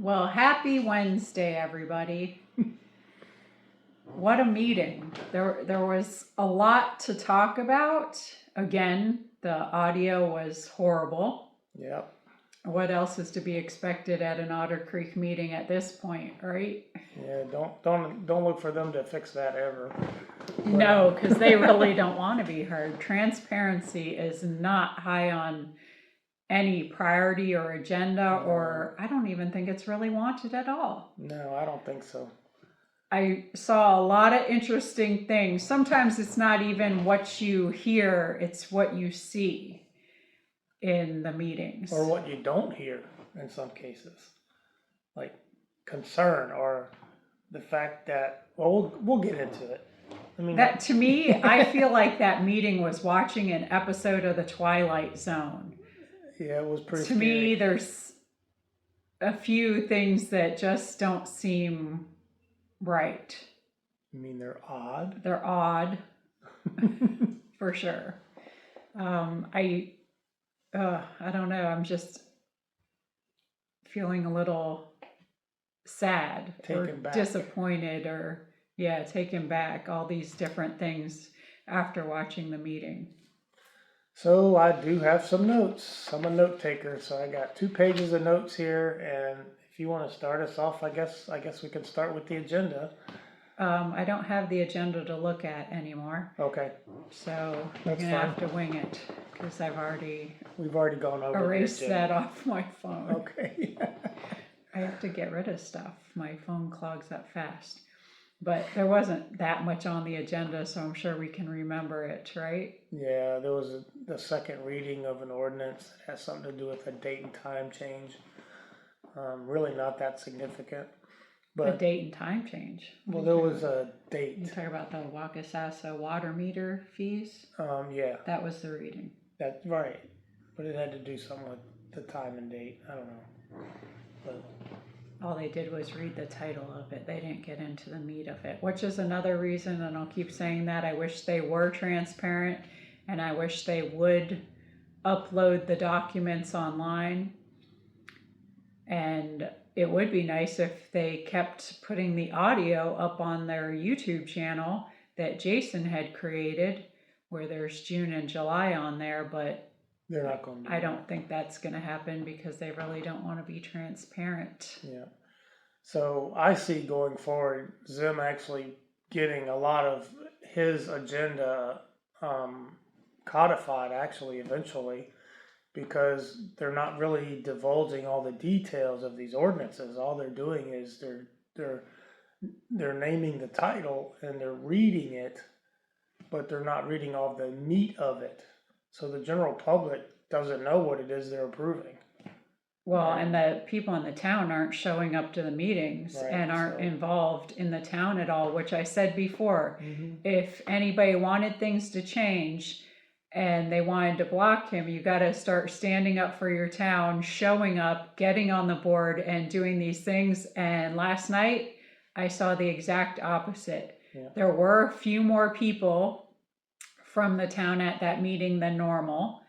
Well, happy Wednesday, everybody. What a meeting. There was a lot to talk about. Again, the audio was horrible. Yep. What else is to be expected at an Otter Creek meeting at this point, right? Yeah, don't look for them to fix that ever. No, because they really don't want to be heard. Transparency is not high on any priority or agenda, or I don't even think it's really wanted at all. No, I don't think so. I saw a lot of interesting things. Sometimes it's not even what you hear, it's what you see in the meetings. Or what you don't hear in some cases. Like concern or the fact that, well, we'll get into it. I mean, that to me, I feel like that meeting was watching an episode of the Twilight Zone. Yeah, it was pretty To scary. me, there's a few things that just don't seem right. You mean they're odd? They're odd, for sure. I don't know. I'm just feeling a little sad or disappointed or taken back. All these different things after watching the meeting. So I do have some notes. I'm a note taker, so I got 2 pages of notes here, and if you want to start us off, I guess we can start with the agenda. I don't have the agenda to look at anymore. Okay. So you're gonna have to wing it because we've already gone over erased that off my phone. Okay. I have to get rid of stuff. My phone clogs up fast. But there wasn't that much on the agenda, so I'm sure we can remember it, right? Yeah, there was the second reading of an ordinance that has something to do with a date and time change. Really not that significant. But a date and time change? Well, there was a date. You talk about the Wakasasa water meter fees? Yeah. That was the reading. That's right. But it had to do something with the time and date. I don't know. But all they did was read the title of it. They didn't get into the meat of it, which is another reason, and I'll keep saying that, I wish they were transparent, and I wish they would upload the documents online. And it would be nice if they kept putting the audio up on their YouTube channel that Jason had created, where there's June and July on there, but they're not going to. I don't think that's going to happen because they really don't want to be transparent. Yeah. So I see going forward, Zim actually getting a lot of his agenda codified actually eventually, because they're not really divulging all the details of these ordinances. All they're doing is they're naming the title and they're reading it, but they're not reading all the meat of it. So the general public doesn't know what it is they're approving. Well, and the people in the town aren't showing up to the meetings and aren't involved in the town at all, which I said before. Mm-hmm. If anybody wanted things to change and they wanted to block him, you got to start standing up for your town, showing up, getting on the board and doing these things. And last night I saw the exact opposite. Yeah. There were a few more people from the town at that meeting than normal.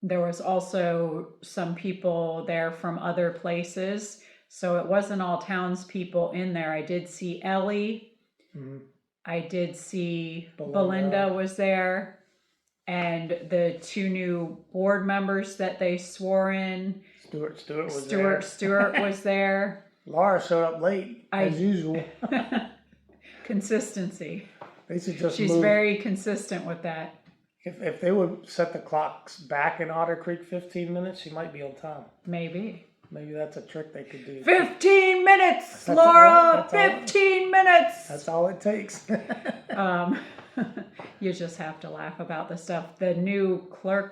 There was also some people there from other places. So it wasn't all townspeople in there. I did see Ellie. Mm-hmm. I did see Belinda was there. And the 2 new board members that they swore in. Stuart was there. Laura showed up late, as usual. Consistency. She's very consistent with that. If they would set the clocks back in Otter Creek 15 minutes, she might be on time. Maybe that's a trick they could do. 15 minutes, Laura! 15 minutes! That's all it takes. You just have to laugh about the stuff. The new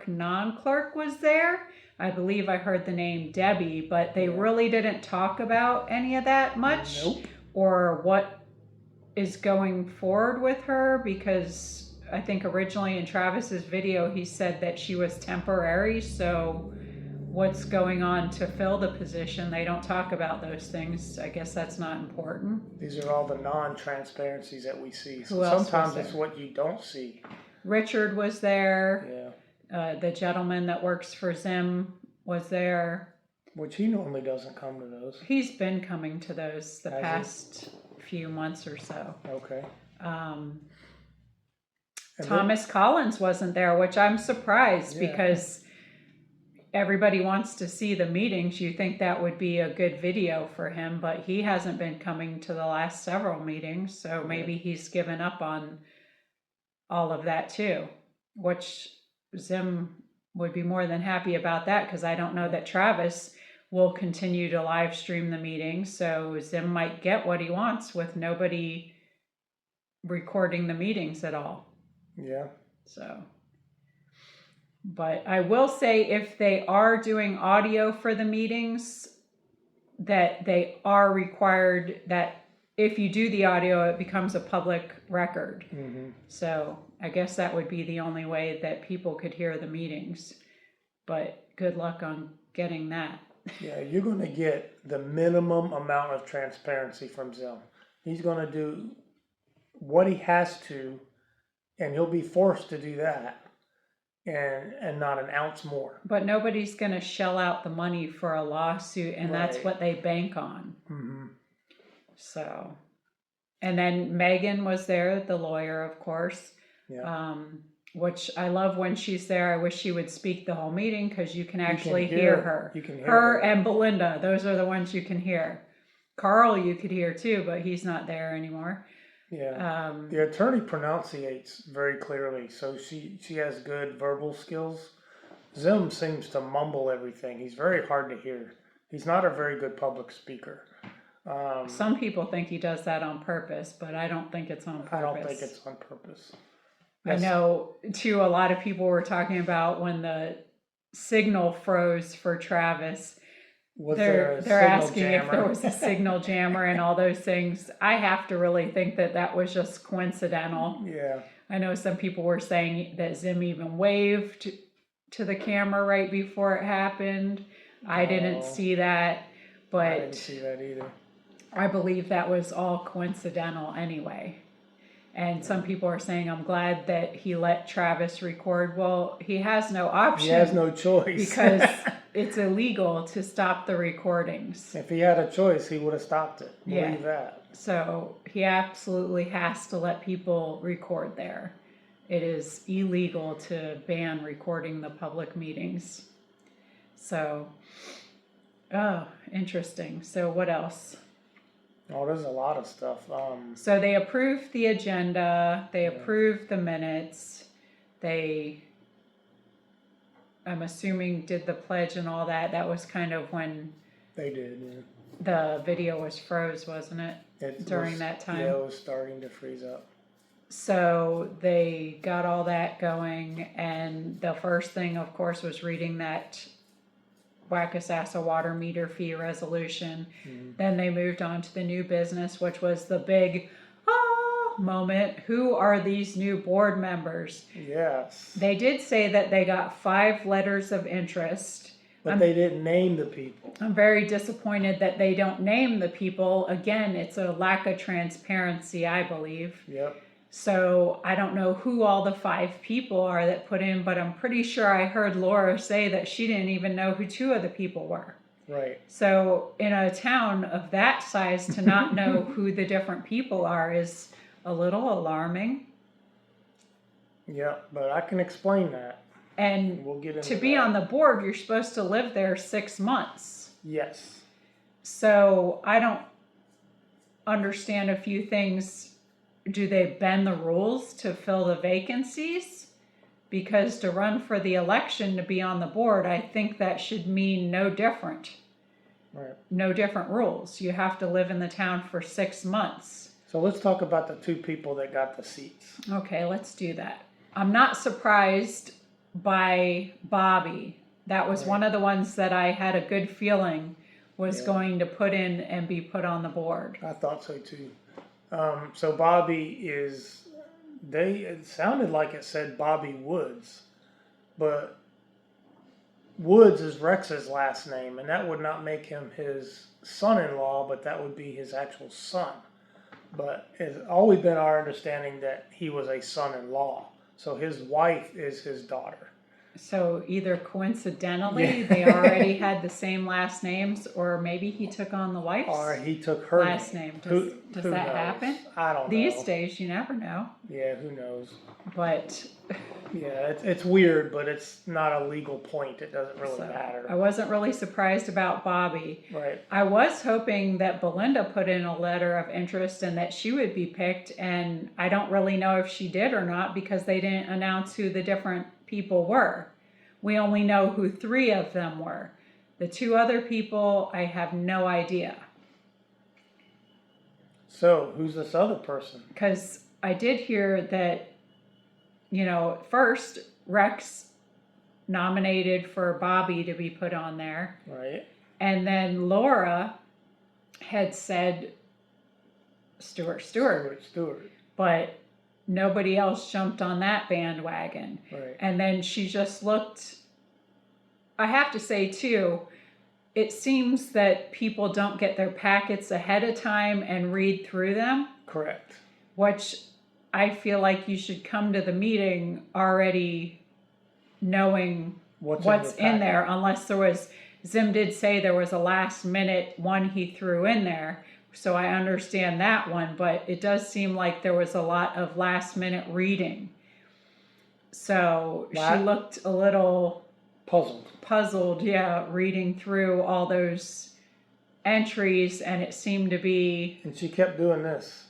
non-clerk was there. I believe I heard the name Debbie, but they really didn't talk about any of that much. Nope. Or what is going forward with her, because I think originally in Travis's video, he said that she was temporary. So what's going on to fill the position? They don't talk about those things. I guess that's not important. These are all the non-transparencies that we see. Who else sometimes it's what you don't see. Richard was there. Yeah. The gentleman that works for Zim was there. Which he normally doesn't come to those. He's been coming to those the Has he? past few months or so. Okay. And Thomas Collins wasn't there, which I'm surprised Yeah. because everybody wants to see the meetings. You think that would be a good video for him, but he hasn't been coming to the last several meetings, so maybe he's given up on all of that too, which Zim would be more than happy about that, because I don't know that Travis will continue to live stream the meetings, so Zim might get what he wants with nobody recording the meetings at all. Yeah. So, but I will say, if they are doing audio for the meetings, that they are required that if you do the audio, it becomes a public record. Mm-hmm. So I guess that would be the only way that people could hear the meetings. But good luck on getting that. Yeah, you're going to get the minimum amount of transparency from Zim. He's going to do what he has to, and he'll be forced to do that, and not an ounce more. But nobody's going to shell out the money for a lawsuit, and that's what they bank on. Mm-hmm. So, and then Megan was there, the lawyer, of course. Yeah. Which I love when she's there. I wish she would speak the whole meeting, because you can actually hear her. You can hear her and Belinda. Those are the ones you can hear. Carl you could hear too, but he's not there anymore. Yeah. The attorney pronunciates very clearly, so she has good verbal skills. Zim seems to mumble everything. He's very hard to hear. He's not a very good public speaker. Some people think he does that on purpose, but I don't think it's on purpose. I don't think it's on purpose. I know, too, a lot of people were talking about when the signal froze for Travis. They're asking if there was a signal jammer and all those things. I have to really think that was just coincidental. Yeah. I know some people were saying that Zim even waved to the camera right before it happened. I didn't see that, but I didn't see that either. I believe that was all coincidental anyway. And some people are saying, I'm glad that he let Travis record. Well, he has no option. He has no choice. Because it's illegal to stop the recordings. If he had a choice, he would have stopped it. Believe that. So he absolutely has to let people record there. It is illegal to ban recording the public meetings. So, interesting. So what else? Oh, there's a lot of stuff. So they approved the agenda, they approved the minutes, I'm assuming, did the pledge and all that. That was kind of when they did, yeah. The video was froze, wasn't it? During that time? Yeah, it was starting to freeze up. So they got all that going, and the first thing, of course, was reading that Wackasassa water meter fee resolution. Mm-hmm. Then they moved on to the new business, which was the big moment. Who are these new board members? Yes. They did say that they got 5 letters of interest. But they didn't name the people. I'm very disappointed that they don't name the people. Again, it's a lack of transparency, I believe. Yep. So I don't know who all the 5 people are that put in, but I'm pretty sure I heard Laura say that she didn't even know who 2 of the people were. Right. So in a town of that size, to not know who the different people are is a little alarming. Yeah, but I can explain that. And we'll get into to be on the board, you're supposed to live there 6 months. Yes. So I don't understand a few things. Do they bend the rules to fill the vacancies? Because to run for the election to be on the board, I think that should mean no different. Right. No different rules. You have to live in the town for 6 months. So let's talk about the 2 people that got the seats. Okay, let's do that. I'm not surprised by Bobby. That was one of the ones that I had a good feeling was going to put in and be put on the board. I thought so too. So Bobby it sounded like it said Bobby Woods, but Woods is Rex's last name, and that would not make him his son-in-law, but that would be his actual son. But it's always been our understanding that he was a son-in-law, so his wife is his daughter. So either coincidentally they already had the same last names, or maybe he took on the wife's Or he took her last name. Does who that knows? happen? I don't know. These days, you never know. Yeah, who knows? But yeah, it's weird, but it's not a legal point. It doesn't really so, matter. I wasn't really surprised about Bobby. Right. I was hoping that Belinda put in a letter of interest and that she would be picked, and I don't really know if she did or not because they didn't announce who the different people were. We only know who 3 of them were. The 2 other people, I have no idea. So, who's this other person? Because I did hear that, first Rex nominated for Bobby to be put on there. Right. And then Laura had said Stuart. But nobody else jumped on that bandwagon. Right. And then she just looked, I have to say too, it seems that people don't get their packets ahead of time and read through them. Correct. Which I feel like you should come to the meeting already knowing what's in there, unless there was, Zim did say there was a last minute one he threw in there. So I understand that one, but it does seem like there was a lot of last minute reading. So she looked a little puzzled, yeah, reading through all those entries, and it seemed to be... And she kept doing this.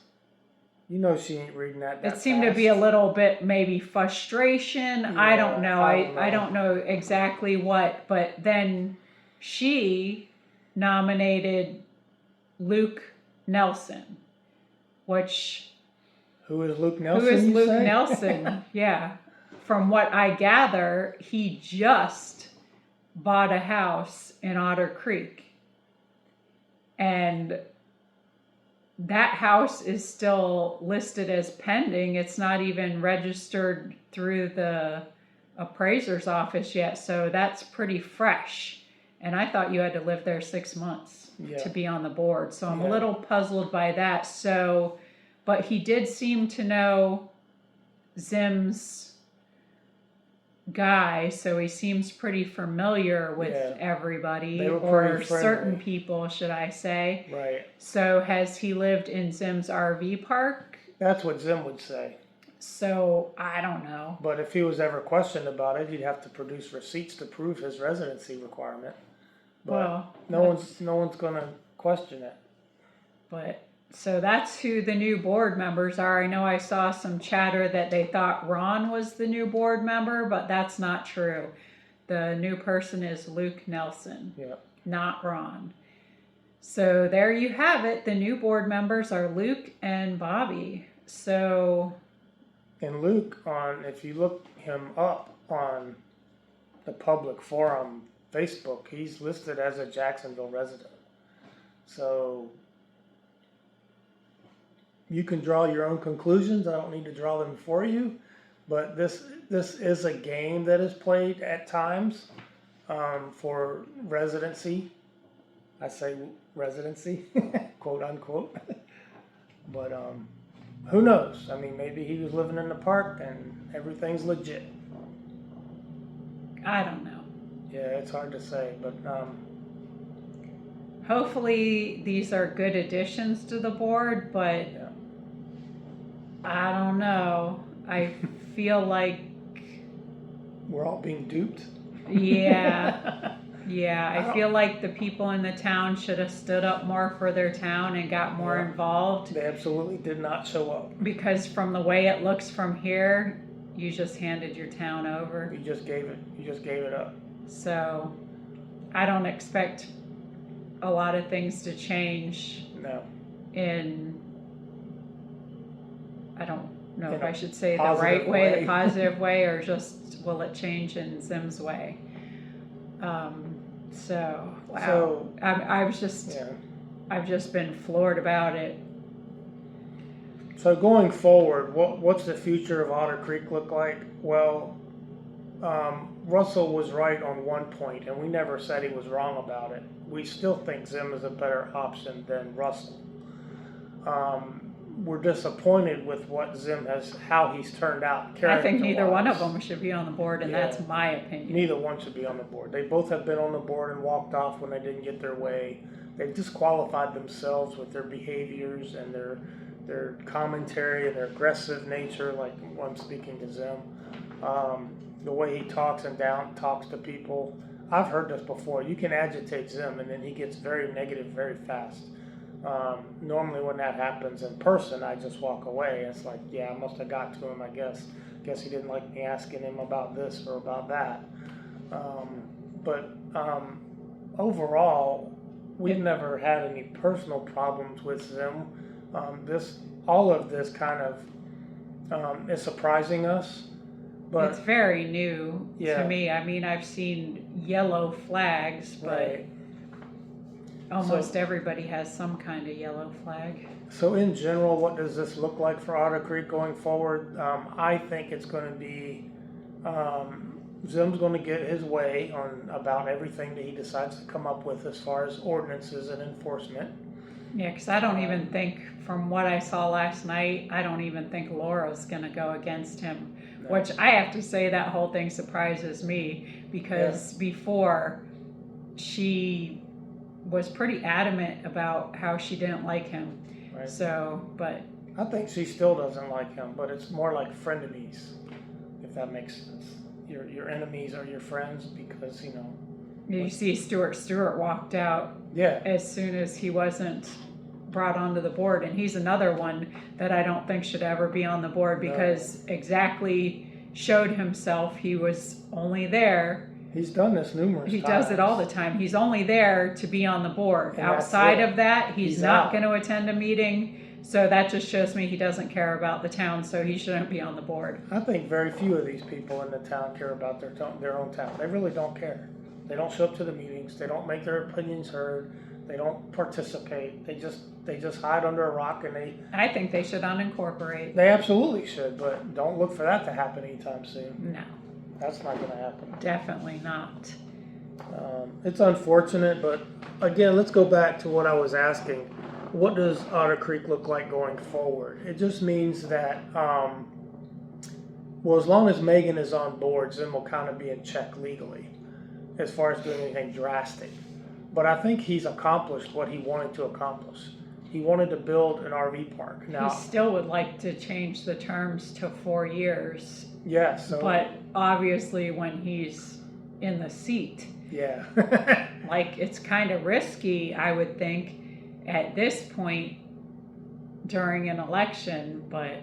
She ain't reading that It seemed to be a little bit maybe frustration. Yeah, I don't know. I don't know exactly what, but then she nominated Luke Nelson, which... Who is Luke Nelson? Who is Luke Nelson? Yeah. From what I gather, he just bought a house in Otter Creek. And that house is still listed as pending. It's not even registered through the appraiser's office yet. So that's pretty fresh. And I thought you had to live there 6 months to be on the board. So I'm a little puzzled by that. So, but he did seem to know Zim's guy, so he seems pretty familiar with everybody, or certain people, should I say. Right. So has he lived in Zim's RV park? That's what Zim would say. So I don't know. But if he was ever questioned about it, he'd have to produce receipts to prove his residency requirement. But no one's gonna question it. But so that's who the new board members are. I know I saw some chatter that they thought Ron was the new board member, but that's not true. The new person is Luke Nelson, not Ron. So there you have it. The new board members are Luke and Bobby. So, and Luke, if you look him up on the public forum Facebook, he's listed as a Jacksonville resident. So you can draw your own conclusions. I don't need to draw them for you, but this is a game that is played at times for residency. I say residency, quote unquote. But who knows? I mean, maybe he was living in the park and everything's legit. I don't know. Yeah, it's hard to say, but hopefully these are good additions to the board, but I don't know. I feel like we're all being duped. Yeah. I feel like the people in the town should have stood up more for their town and got more involved. They absolutely did not show up. Because from the way it looks from here, you just handed your town over. You just gave it up. So I don't expect a lot of things to change. No. I don't know if I should say the right way, the positive way, or just will it change in Zim's way. So wow. So, I've just been floored about it. So going forward, what's the future of Otter Creek look like? Well, Russell was right on one point, and we never said he was wrong about it. We still think Zim is a better option than Russell. we're disappointed with what Zim how he's turned out. I think neither one of character-wise. them should be on the board, and Yeah. that's my opinion. Neither one should be on the board. They both have been on the board and walked off when they didn't get their way. They've disqualified themselves with their behaviors and their commentary and their aggressive nature, like I'm speaking to Zim. The way he talks to people. I've heard this before. You can agitate Zim and then he gets very negative very fast. Normally when that happens in person, I just walk away. It's like, yeah, I must have got to him, I guess. Guess he didn't like me asking him about this or about that. But overall, we've never had any personal problems with Zim. All of this kind of is surprising us. But it's very new Yeah. to me. I mean, I've seen yellow flags, but right. almost everybody has some kind of yellow flag. So in general, what does this look like for Otter Creek going forward? I think it's going to be Zim's going to get his way on about everything that he decides to come up with as far as ordinances and enforcement. Yeah, because I don't even think, from what I saw last night, I don't even think Laura's going to go against him. No. Which I have to say, that whole thing surprises me, because before she was pretty adamant about how she didn't like him. Right. So, but I think she still doesn't like him, but it's more like frenemies, if that makes sense. Your enemies are your friends because, you see Stewart walked out yeah, as soon as he wasn't brought onto the board, and he's another one that I don't think should ever be on the board, because exactly showed himself he was only there. he's done this numerous He times. does it all the time. He's only there to be on the board. And that's Outside it. of that, he's He's not out. going to attend a meeting. So that just shows me he doesn't care about the town, so he shouldn't be on the board. I think very few of these people in the town care about their own town. They really don't care. They don't show up to the meetings. They don't make their opinions heard. They don't participate. They just hide under a rock, and I think they should unincorporate. they absolutely should, but don't look for that to happen anytime soon. No, That's not going to happen. definitely not. It's unfortunate, but again, let's go back to what I was asking. What does Otter Creek look like going forward? It just means that, well, as long as Megan is on board, Zim will kind of be in check legally as far as doing anything drastic. But I think he's accomplished what he wanted to accomplish. He wanted to build an RV park. Now, He still would like to change the terms to 4 years, yeah, so, but obviously when he's in the seat, yeah. like, it's kind of risky, I would think, at this point during an election, but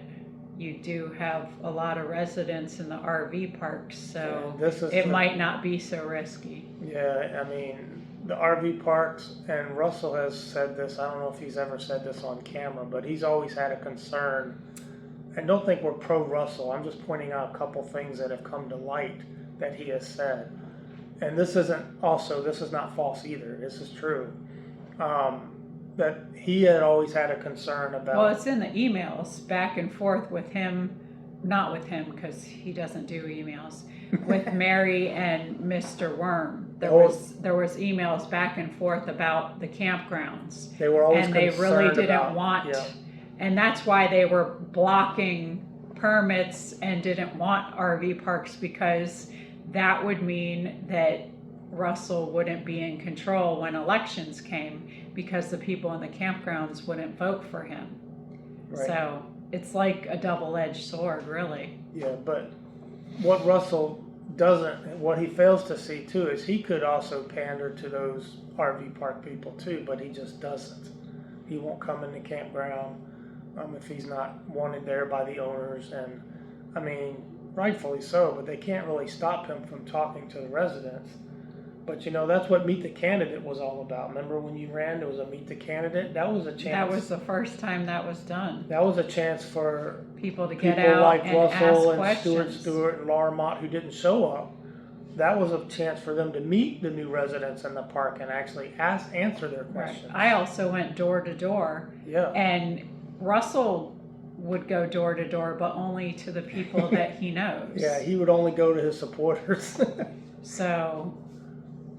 you do have a lot of residents in the RV parks, so Yeah, this is it the- might not be so risky. Yeah, I mean, the RV parks, and Russell has said this, I don't know if he's ever said this on camera, but he's always had a concern, and don't think we're pro-Russell, I'm just pointing out a couple things that have come to light that he has said. And this is not false either, this is true. That he had always had a concern about. Well, it's in the emails back and forth with him, not with him because he doesn't do emails, with Mary and Mr. Worm. There was emails back and forth about the campgrounds. They were always and they really concerned didn't about, want, yeah. and that's why they were blocking permits and didn't want RV parks, because that would mean that Russell wouldn't be in control when elections came, because the people in the campgrounds wouldn't vote for him. Right. So it's like a double-edged sword, really. Yeah, but what Russell what he fails to see too is he could also pander to those RV park people too, but he just doesn't. He won't come in the campground if he's not wanted there by the owners, and I mean, rightfully so, but they can't really stop him from talking to the residents. But that's what Meet the Candidate was all about. Remember when you ran, there was a Meet the Candidate? That was a chance. That was the first time that was done. That was a chance for People to get people out like and Russell ask and questions. Stewart and Laura Mott who didn't show up. That was a chance for them to meet the new residents in the park and actually answer their Right. questions. I also went door to door, Yeah. and Russell would go door to door, but only to the people that he knows. Yeah, he would only go to his supporters. So,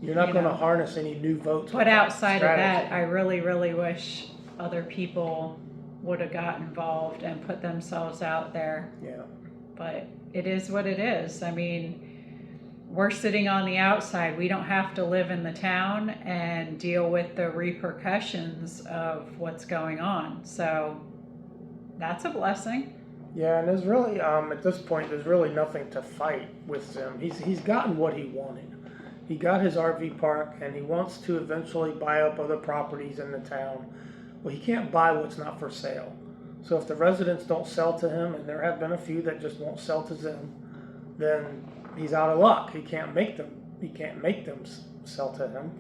You're not You going to know. harness any new votes. but with that outside of that, strategy. I really, really wish other people would have got involved and put themselves out there. Yeah. But it is what it is. I mean, we're sitting on the outside. We don't have to live in the town and deal with the repercussions of what's going on. So that's a blessing. Yeah, and there's really, at this point, there's really nothing to fight with Zim. He's gotten what he wanted. He got his RV park, and he wants to eventually buy up other properties in the town. Well, he can't buy what's not for sale. So if the residents don't sell to him, and there have been a few that just won't sell to Zim, then he's out of luck. He can't make them. He can't make them sell to him.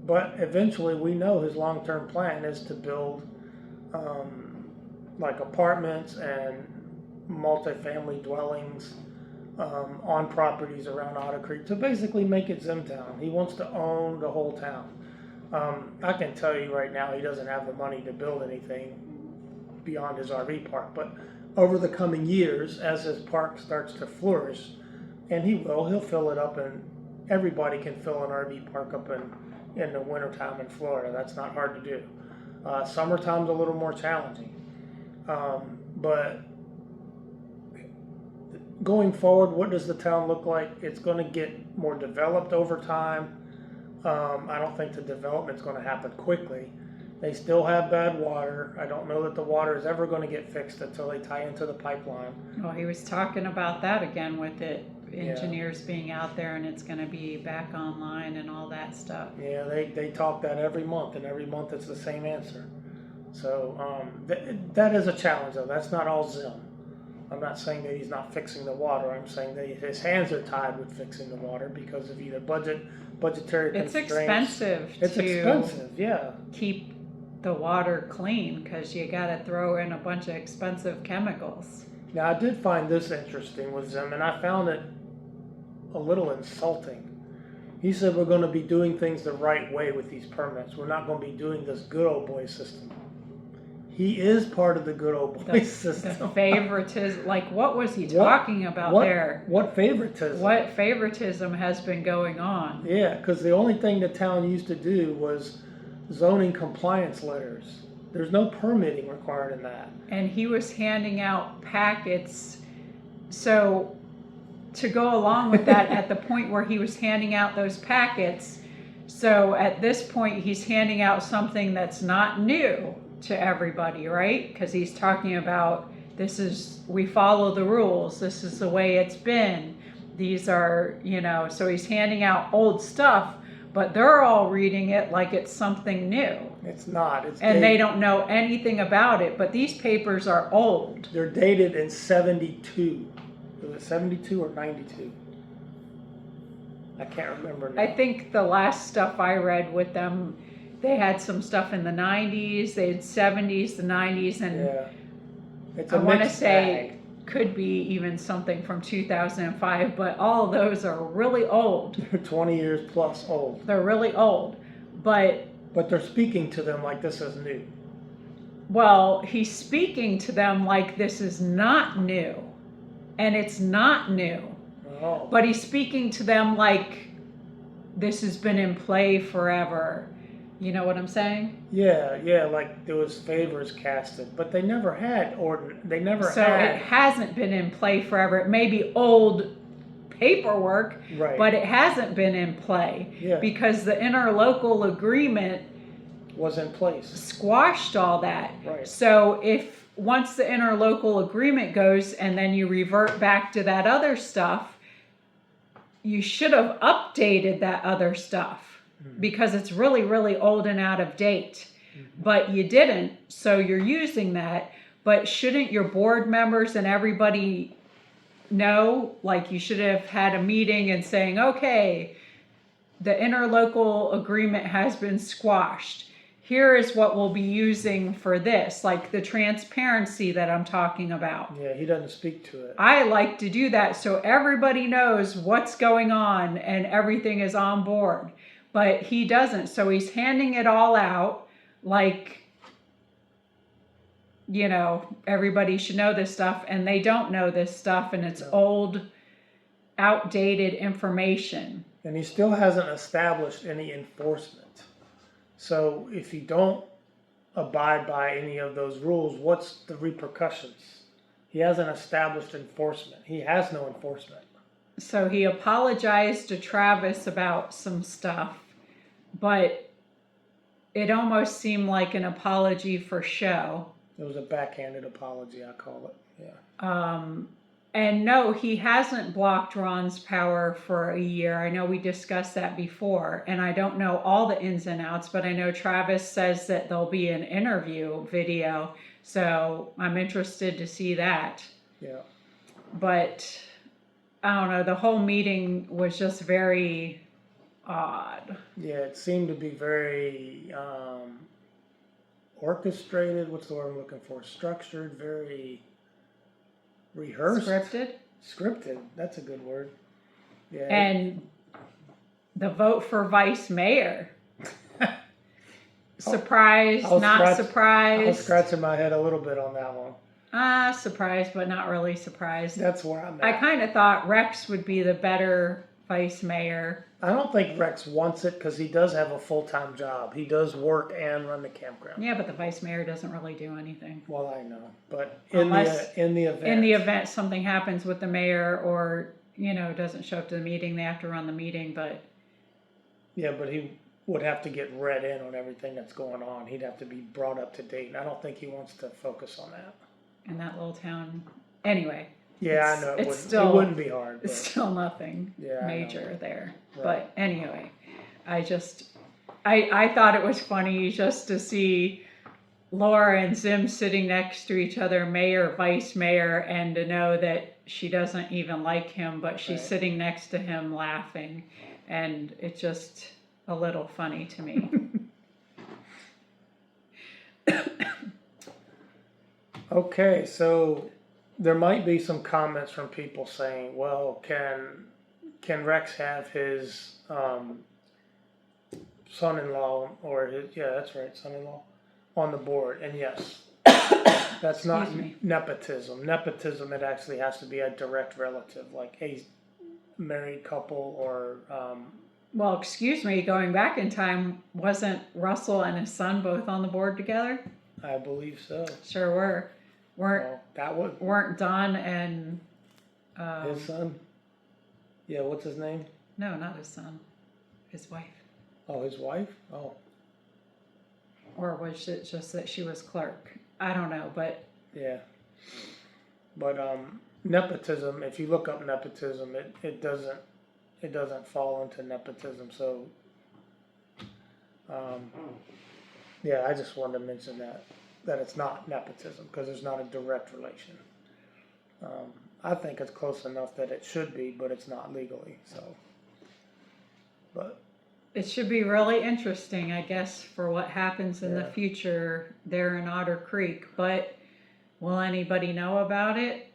But eventually, we know his long-term plan is to build like apartments and multifamily dwellings on properties around Otter Creek to basically make it Zimtown. He wants to own the whole town. I can tell you right now, he doesn't have the money to build anything beyond his RV park, but over the coming years, as his park starts to flourish, and he'll fill it up, and everybody can fill an RV park up in the wintertime in Florida. That's not hard to do. Summertime's a little more challenging. But going forward, what does the town look like? It's going to get more developed over time. I don't think the development's going to happen quickly. They still have bad water. I don't know that the water is ever going to get fixed until they tie into the pipeline. Well, he was talking about that again with it, engineers being out there, and it's going to be back online and all that stuff. Yeah, they talk that every month, and every month it's the same answer. So that is a challenge, though. That's not all Zim. I'm not saying that he's not fixing the water. I'm saying that his hands are tied with fixing the water because of either budgetary constraints. It's expensive, yeah. Keep the water clean because you got to throw in a bunch of expensive chemicals. Now, I did find this interesting with Zim, and I found it a little insulting. He said we're going to be doing things the right way with these permits. We're not going to be doing this good old boy system. He is part of the good old boy system. The favoritism, like what was he talking about there? What favoritism? What favoritism has been going on? Yeah, because the only thing the town used to do was zoning compliance letters. There's no permitting required in that. And he was handing out packets. So to go along with that, at the point where he was handing out those packets, so at this point he's handing out something that's not new to everybody, right? Because he's talking about we follow the rules, this is the way it's been, these are, so he's handing out old stuff, but they're all reading it like it's something new. It's not. And they don't know anything about it, but these papers are old. They're dated in 72. Was it 72 or 92? I can't remember now. I think the last stuff I read with them, they had some stuff in the 90s, they had 70s, the 90s, and yeah. It's I want to say could be even something from 2005, but all of those are really old. They're 20 years plus old. They're really old, but they're speaking to them like this is new. Well, he's speaking to them like this is not new, and it's not new. Oh. But he's speaking to them like this has been in play forever. You know what I'm saying? Yeah, like there was favors casted, but they never had So it hasn't been in play forever. It may be old paperwork, right, but it hasn't been in play because the interlocal agreement was in place, squashed all that. Right. So if once the interlocal agreement goes and then you revert back to that other stuff, you should have updated that other stuff. Because it's really, really old and out of date. But you didn't, so you're using that. But shouldn't your board members and everybody know? Like you should have had a meeting and saying, okay, the interlocal agreement has been squashed. Here is what we'll be using for this, like the transparency that I'm talking about. Yeah, he doesn't speak to it. I like to do that so everybody knows what's going on and everything is on board. But he doesn't, so he's handing it all out like, everybody should know this stuff, and they don't know this stuff, and it's old, outdated information. And he still hasn't established any enforcement. So if you don't abide by any of those rules, what's the repercussions? He hasn't established enforcement. He has no enforcement. So he apologized to Travis about some stuff, but it almost seemed like an apology for show. It was a backhanded apology, I call it. Yeah. And no, he hasn't blocked Ron's power for a year. I know we discussed that before, and I don't know all the ins and outs, but I know Travis says that there'll be an interview video, so I'm interested to see that. Yeah. But I don't know, the whole meeting was just very odd. Yeah, it seemed to be very orchestrated. What's the word I'm looking for? Structured, very rehearsed. Scripted. That's a good word. Yeah. And the vote for vice mayor. Surprised, not surprised. I was scratching my head a little bit on that one. Surprised, but not really surprised. That's where I'm at. I kind of thought Rex would be the better vice mayor. I don't think Rex wants it because he does have a full-time job. He does work and run the campground. Yeah, but the vice mayor doesn't really do anything. Well, I know, but in the event something happens with the mayor, or doesn't show up to the meeting, they have to run the meeting. But yeah, but he would have to get read in on everything that's going on. He'd have to be brought up to date, and I don't think he wants to focus on that. In that little town, anyway. Yeah, I know. It wouldn't be hard. It's still nothing major there. Right. But anyway, I thought it was funny just to see Laura and Zim sitting next to each other, mayor, vice mayor, and to know that she doesn't even like him, but she's sitting next to him laughing. And it's just a little funny to me. Okay, so there might be some comments from people saying, well, can Rex have his son-in-law or his, that's right, son-in-law on the board? And yes, that's not nepotism. Nepotism, it actually has to be a direct relative, like a married couple or... Well, excuse me, going back in time, wasn't Russell and his son both on the board together? I believe so. Sure were. Weren't Don and his son? Yeah, what's his name? No, not his son. His wife. Oh, his wife? Oh. Or was it just that she was clerk? I don't know, but yeah. But nepotism, if you look up nepotism, it doesn't fall into nepotism. So yeah, I just wanted to mention that it's not nepotism because there's not a direct relation. I think it's close enough that it should be, but it's not legally. So, but it should be really interesting, I guess, for what happens in the future there in Otter Creek. But will anybody know about it?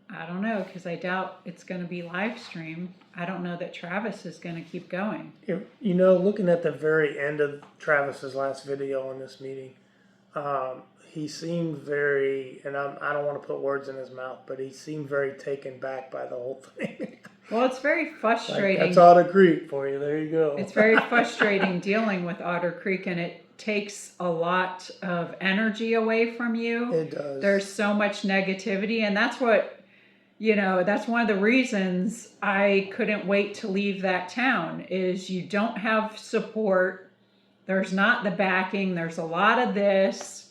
I don't know, because I doubt it's going to be live streamed. I don't know that Travis is going to keep going. Looking at the very end of Travis's last video on this meeting, he seemed very, and I don't want to put words in his mouth, but he seemed very taken back by the whole thing. Well, it's very frustrating. That's Otter Creek for you. There you go. It's very frustrating dealing with Otter Creek, and it takes a lot of energy away from you. It does. There's so much negativity, and that's what, that's one of the reasons I couldn't wait to leave that town, is you don't have support. There's not the backing. There's a lot of this.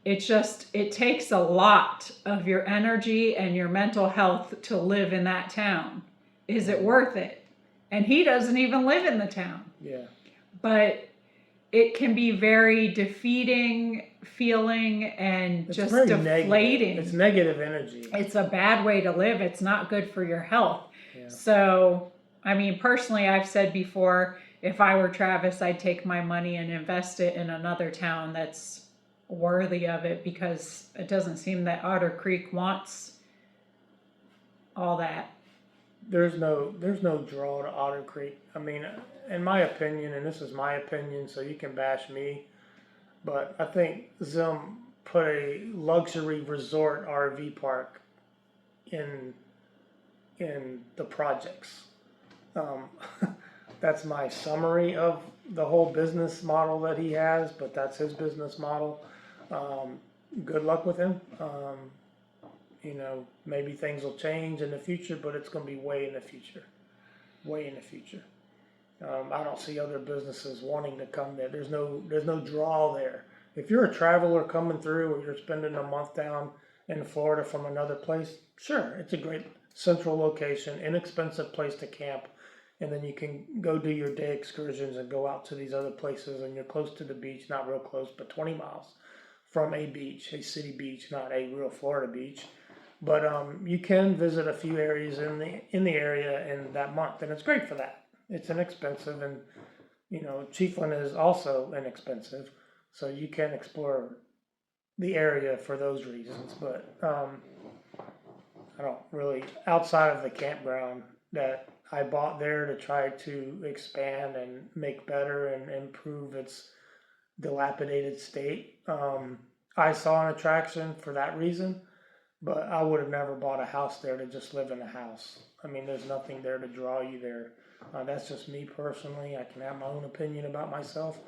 It takes a lot of your energy and your mental health to live in that town. Is it worth it? And he doesn't even live in the town. Yeah. But it can be very defeating feeling and just deflating. Negative. It's negative energy. It's a bad way to live. It's not good for your health. Yeah. So, I mean, personally, I've said before, if I were Travis, I'd take my money and invest it in another town that's worthy of it, because it doesn't seem that Otter Creek wants all that. There's no draw to Otter Creek. I mean, in my opinion, and this is my opinion, so you can bash me, but I think Zim put a luxury resort RV park in the projects. That's my summary of the whole business model that he has, but that's his business model. Good luck with him. You know, maybe things will change in the future, but it's going to be way in the future. Way in the future. I don't see other businesses wanting to come there. There's no draw there. If you're a traveler coming through, or you're spending a month down in Florida from another place, sure, it's a great central location, inexpensive place to camp, and then you can go do your day excursions and go out to these other places, and you're close to the beach, not real close, but 20 miles from a beach, a city beach, not a real Florida beach. But you can visit a few areas in the area in that month, and it's great for that. It's inexpensive, and you know, Chiefland is also inexpensive, so you can explore the area for those reasons. But I don't really, outside of the campground that I bought there to try to expand and make better and improve its dilapidated state. I saw an attraction for that reason, but I would have never bought a house there to just live in a house. I mean, there's nothing there to draw you there. That's just me personally. I can have my own opinion about myself,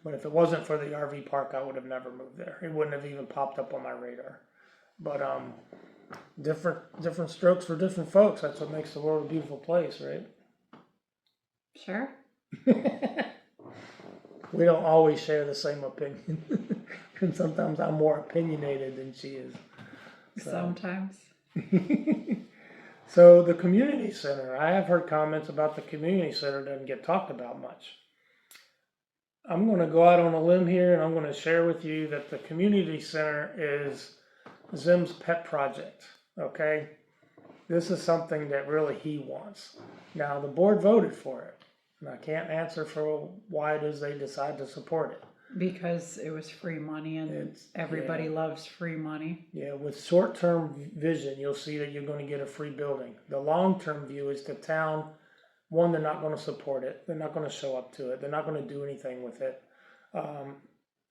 but if it wasn't for the RV park, I would have never moved there. It wouldn't have even popped up on my radar. But different strokes for different folks. That's what makes the world a beautiful place, right? Sure. We don't always share the same opinion. And sometimes I'm more opinionated than she is. So. Sometimes. So the community center, I have heard comments about the community center doesn't get talked about much. I'm going to go out on a limb here, and I'm going to share with you that the community center is Zim's pet project, okay? This is something that really he wants. Now, the board voted for it, and I can't answer for why it is they decide to support it. Because it was free money, and everybody loves free money. Yeah, with short-term vision, you'll see that you're going to get a free building. The long-term view is the town, one, they're not going to support it. They're not going to show up to it. They're not going to do anything with it.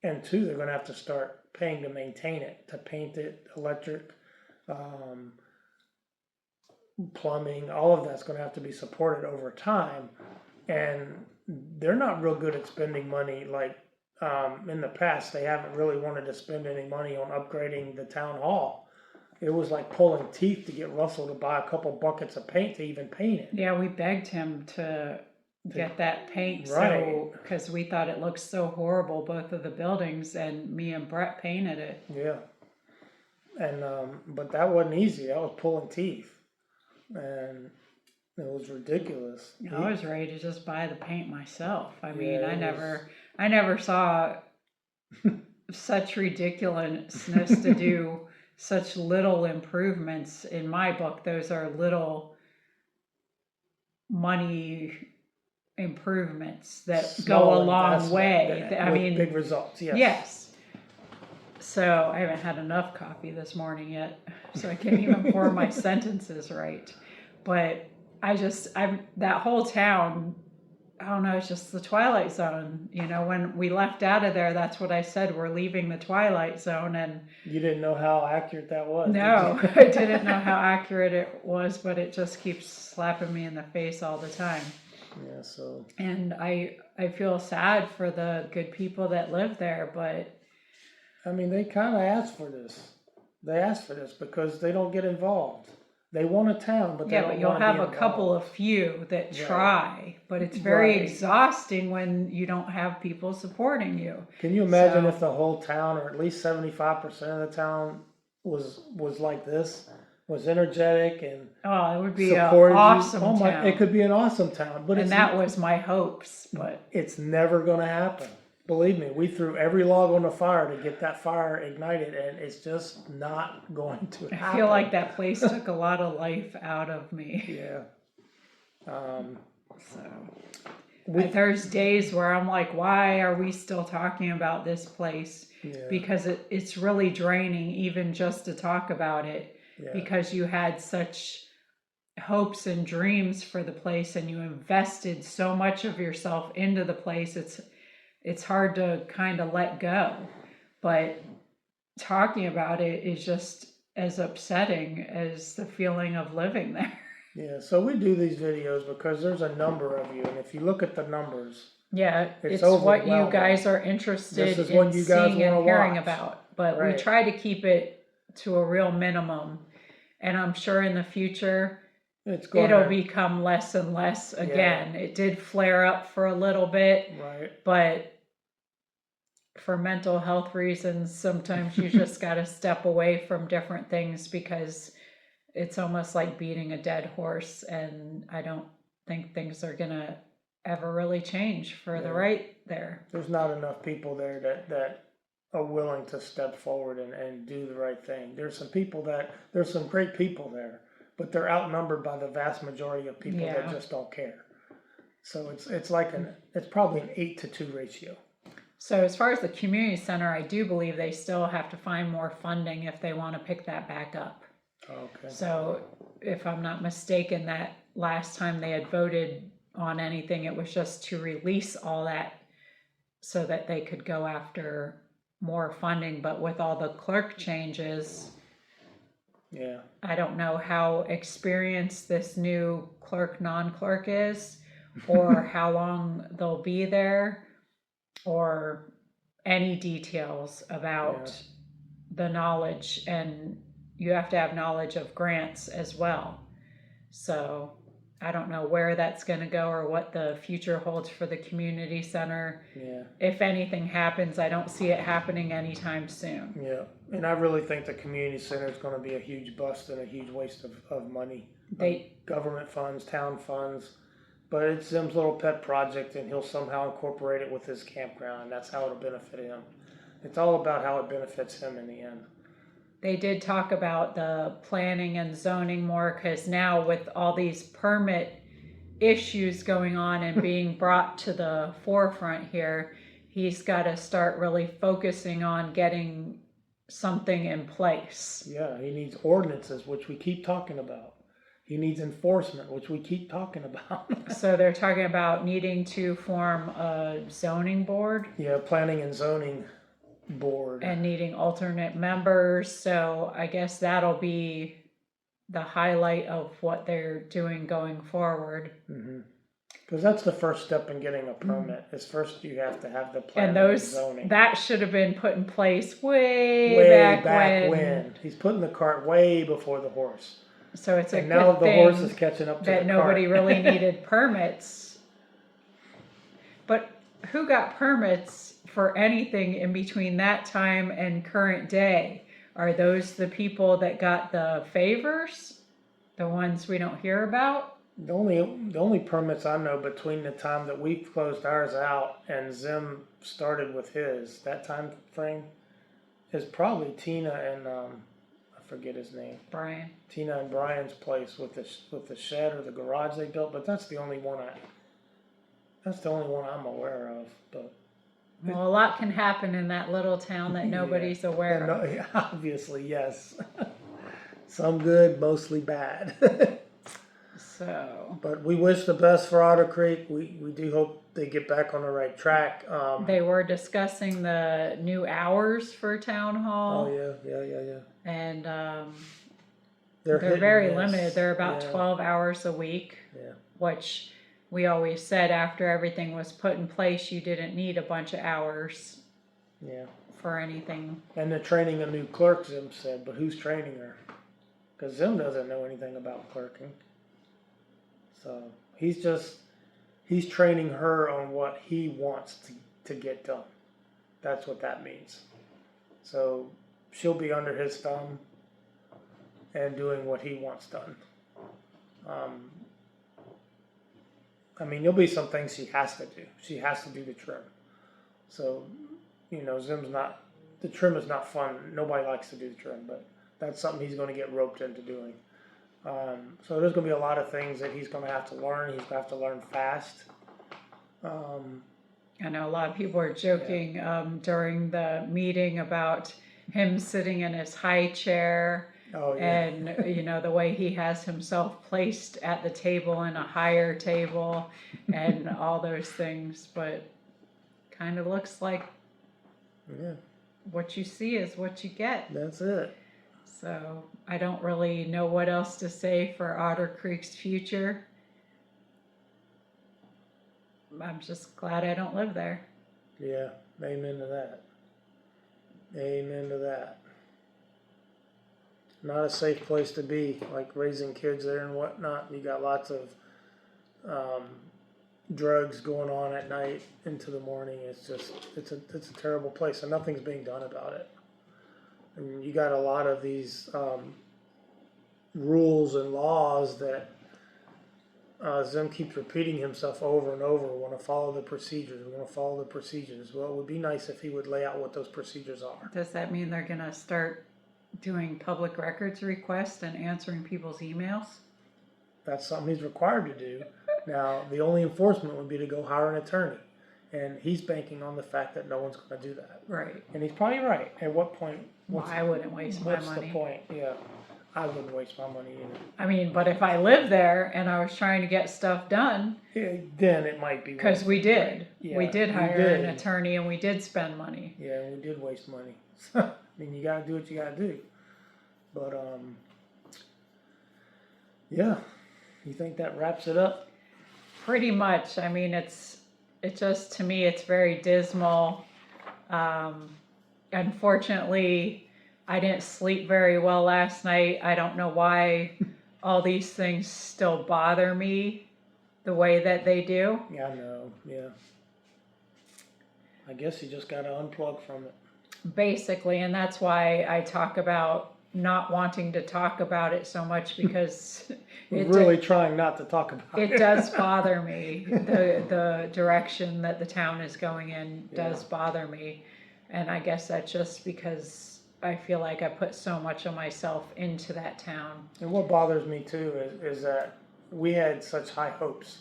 And two, they're going to have to start paying to maintain it, to paint it, electric, plumbing, all of that's going to have to be supported over time. And they're not real good at spending money like in the past. They haven't really wanted to spend any money on upgrading the town hall. It was like pulling teeth to get Russell to buy a couple buckets of paint to even paint it. Yeah, we begged him to get that paint, right. So because we thought it looked so horrible, both of the buildings, and me and Brett painted it. Yeah, and but that wasn't easy. That was pulling teeth, and it was ridiculous. I was ready to just buy the paint myself. I mean, I never saw such ridiculousness to do such little improvements. In my book, those are little money improvements that go a long way. I mean, big results. Yes. Yes. So I haven't had enough coffee this morning yet, so I can't even form my sentences right. But that whole town, I don't know, it's just the twilight zone. You know, when we left out of there, that's what I said, we're leaving the twilight zone. And you didn't know how accurate that was. No, I didn't know how accurate it was, but it just keeps slapping me in the face all the time. Yeah, so. And I feel sad for the good people that live there, but. I mean, they kind of asked for this. They asked for this because they don't get involved. They want a town, but they don't want to be involved. Yeah, but you'll have a couple of few that try, but it's very exhausting when you don't have people supporting you. Can you imagine if the whole town, or at least 75% of the town, was like this, was energetic and it would be an awesome town. It could be an awesome town, and that was my hopes, but it's never going to happen. Believe me, we threw every log on the fire to get that fire ignited, and it's just not going to happen. I feel like that place took a lot of life out of me. Yeah. There's days where I'm like, why are we still talking about this place? Yeah. Because it's really draining even just to talk about it, because you had such hopes and dreams for the place, and you invested so much of yourself into the place. It's hard to kind of let go, but talking about it is just as upsetting as the feeling of living there. Yeah, so we do these videos because there's a number of you, and if you look at the numbers, it's what you guys are interested in seeing and hearing about. but we Right. try to keep it to a real minimum. And I'm sure in the future, it'll become less and less again. It did flare up for a little bit, right. but for mental health reasons, sometimes you just got to step away from different things because it's almost like beating a dead horse. And I don't think things are going to ever really change for the right there. There's not enough people there that are willing to step forward and do the right thing. There's some great people there, but they're outnumbered by the vast majority of people that just don't care. So it's probably an 8-to-2 ratio. So as far as the community center, I do believe they still have to find more funding if they want to pick that back up. Okay. So if I'm not mistaken, that last time they had voted on anything, it was just to release all that so that they could go after more funding. But with all the clerk changes, I don't know how experienced this new clerk, non-clerk is, or how long they'll be there, or any details about the knowledge. And you have to have knowledge of grants as well. So I don't know where that's going to go or what the future holds for the community center. Yeah. If anything happens, I don't see it happening anytime soon. Yeah. And I really think the community center is going to be a huge bust and a huge waste of money. Government funds, town funds. But it's Zim's little pet project, and he'll somehow incorporate it with his campground, and that's how it'll benefit him. It's all about how it benefits him in the end. They did talk about the planning and zoning more, because now with all these permit issues going on and being brought to the forefront here, he's got to start really focusing on getting something in place. Yeah, he needs ordinances, which we keep talking about. He needs enforcement, which we keep talking about. So they're talking about needing to form a zoning board. Yeah, planning and zoning board. And needing alternate members. So I guess that'll be the highlight of what they're doing going forward. Because that's the first step in getting a permit. Is first you have to have the planning and zoning. That should have been put in place way back when. He's putting the cart way before the horse. So it's and now the horse is catching up to that the nobody cart. really needed permits. But who got permits for anything in between that time and current day? Are those the people that got the favors? The ones we don't hear about? The only permits I know between the time that we closed ours out and Zim started with his, that time frame, is probably Tina and I forget his name. Brian. Tina and Brian's place with the shed or the garage they built, but that's the only one I'm aware of. But well, a lot can happen in that little town that nobody's aware of. Obviously, yes. Some good, mostly bad. So. But we wish the best for Otter Creek. We do hope they get back on the right track. They were discussing the new hours for town hall. Oh yeah. And they're very limited. They're about 12 hours a week. Yeah. Which we always said after everything was put in place, you didn't need a bunch of hours. Yeah. For anything. And they're training a new clerk, Zim said, but who's training her? Because Zim doesn't know anything about clerking. So he's training her on what he wants to get done. That's what that means. So she'll be under his thumb and doing what he wants done. I mean, there'll be some things she has to do. She has to do the trim. So, the trim is not fun. Nobody likes to do the trim, but that's something he's going to get roped into doing. So there's going to be a lot of things that he's going to have to learn. He's going to have to learn fast. I know a lot of people are joking during the meeting about him sitting in his high chair. Oh, yeah. And, the way he has himself placed at the table in a higher table and all those things. But kind of looks like what you see is what you get. That's it. So I don't really know what else to say for Otter Creek's future. I'm just glad I don't live there. Yeah, amen to that. Amen to that. Not a safe place to be, like raising kids there and whatnot. You got lots of drugs going on at night into the morning. It's a terrible place, and nothing's being done about it. And you got a lot of these rules and laws that Zim keeps repeating himself over and over. We want to follow the procedures. We want to follow the procedures. Well, it would be nice if he would lay out what those procedures are. Does that mean they're gonna start doing public records requests and answering people's emails? That's something he's required to do. Now, the only enforcement would be to go hire an attorney. And he's banking on the fact that no one's going to do that. Right. And he's probably right. At what point? I wouldn't waste my money. What's the point? Yeah. I wouldn't waste my money either. I mean, but if I lived there and I was trying to get stuff done. Yeah, then it might be. Because we did. Right. Yeah, we did hire an attorney and we did spend money. Yeah, we did waste money. I mean, you got to do what you got to do. But, yeah. You think that wraps it up? Pretty much. I mean, it just, to me, it's very dismal. Unfortunately, I didn't sleep very well last night. I don't know why all these things still bother me the way that they do. Yeah, I know. Yeah. I guess you just got to unplug from it. Basically, and that's why I talk about not wanting to talk about it so much, because we're really trying not to talk about it. It does bother me. The direction that the town is going in does bother me. And I guess that's just because I feel like I put so much of myself into that town. And what bothers me too is that we had such high hopes.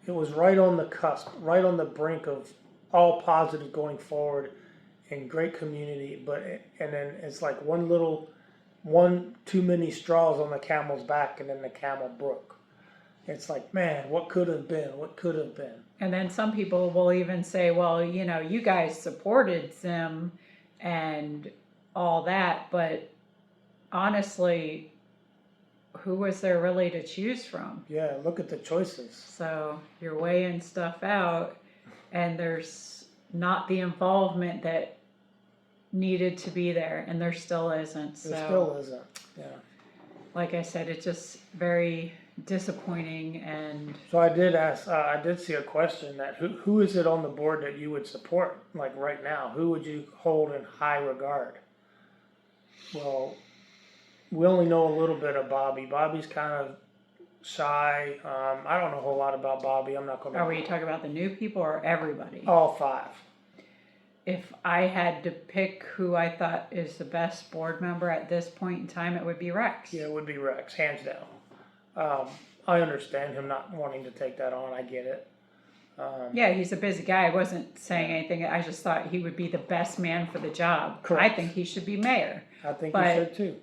It was right on the cusp, right on the brink of all positive going forward and great community. And then it's like one too many straws on the camel's back, and then the camel broke. It's like, man, what could have been? What could have been? And then some people will even say, well, you know, you guys supported Zim and all that, but honestly, who was there really to choose from? Yeah, look at the choices. So you're weighing stuff out, and there's not the involvement that needed to be there, and there still isn't. So, there still isn't. Yeah. Like I said, it's just very disappointing. And so I did ask. I did see a question that who is it on the board that you would support? Like right now, who would you hold in high regard? Well, we only know a little bit of Bobby. Bobby's kind of shy. I don't know a whole lot about Bobby. I'm not going to. Are we talking about the new people or everybody? All five. If I had to pick who I thought is the best board member at this point in time, it would be Rex. Yeah, it would be Rex, hands down. I understand him not wanting to take that on. I get it. Yeah, he's a busy guy. I wasn't saying anything. I just thought he would be the best man for the job. Correct. I think he should be mayor. I think he should too.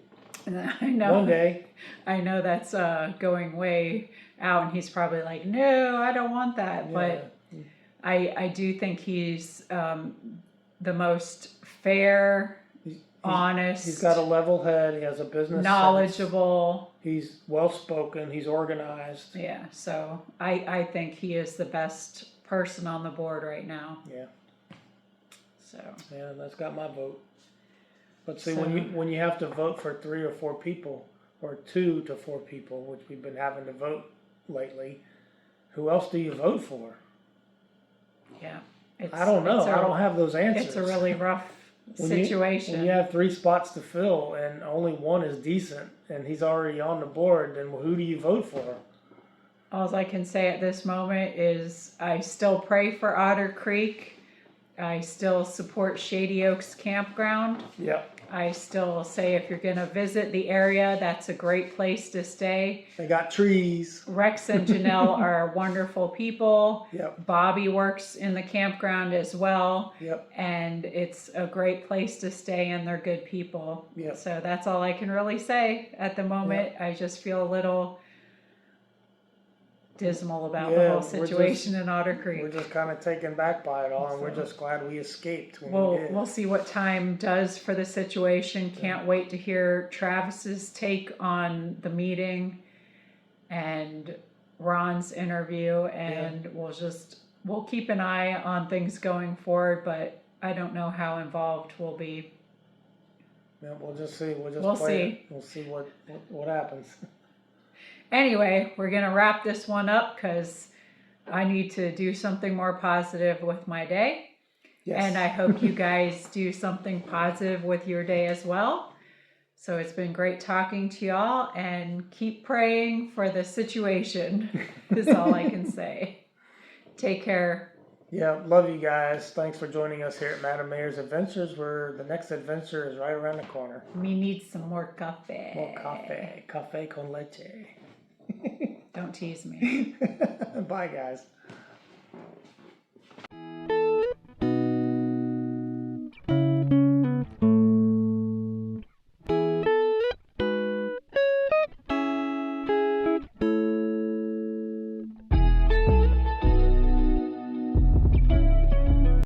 I know. One day. I know that's going way out, and he's probably like, no, I don't want that. Yeah. But I do think he's the most fair, honest. He's got a level head. He has a business knowledgeable. Sense. He's well spoken. He's organized. Yeah, so I think he is the best person on the board right now. Yeah. So. Yeah, that's got my vote. But see, when you have to vote for 3 or 4 people, or 2 to 4 people, which we've been having to vote lately, who else do you vote for? Yeah. I don't know. I don't have those answers. It's a really rough situation. When you have 3 spots to fill and only one is decent and he's already on the board, then who do you vote for? All I can say at this moment is I still pray for Otter Creek. I still support Shady Oaks Campground. Yep. I still say if you're going to visit the area, that's a great place to stay. They got trees. Rex and Janelle are wonderful people. Yep. Bobby works in the campground as well. Yep. And it's a great place to stay, and they're good people. Yep. So that's all I can really say at the moment. Yep. I just feel a little dismal about the whole situation in Otter Creek. We're just kind of taken back by it all, and we're just glad we escaped when we did. We'll see what time does for the situation. Can't wait to hear Travis's take on the meeting and Ron's interview, and we'll keep an eye on things going forward, but I don't know how involved we'll be. Yeah, we'll just see. We'll just We'll play see. it. We'll see what happens. Anyway, we're going to wrap this one up because I need to do something more positive with my day. Yes. And I hope you guys do something positive with your day as well. So it's been great talking to y'all, and keep praying for the situation is all I can say. Take care. Yeah, love you guys. Thanks for joining us here at Madam Mayor's Adventures, where the next adventure is right around the corner. We need some more coffee. More coffee. Cafe con leche. Don't tease me. Bye, guys.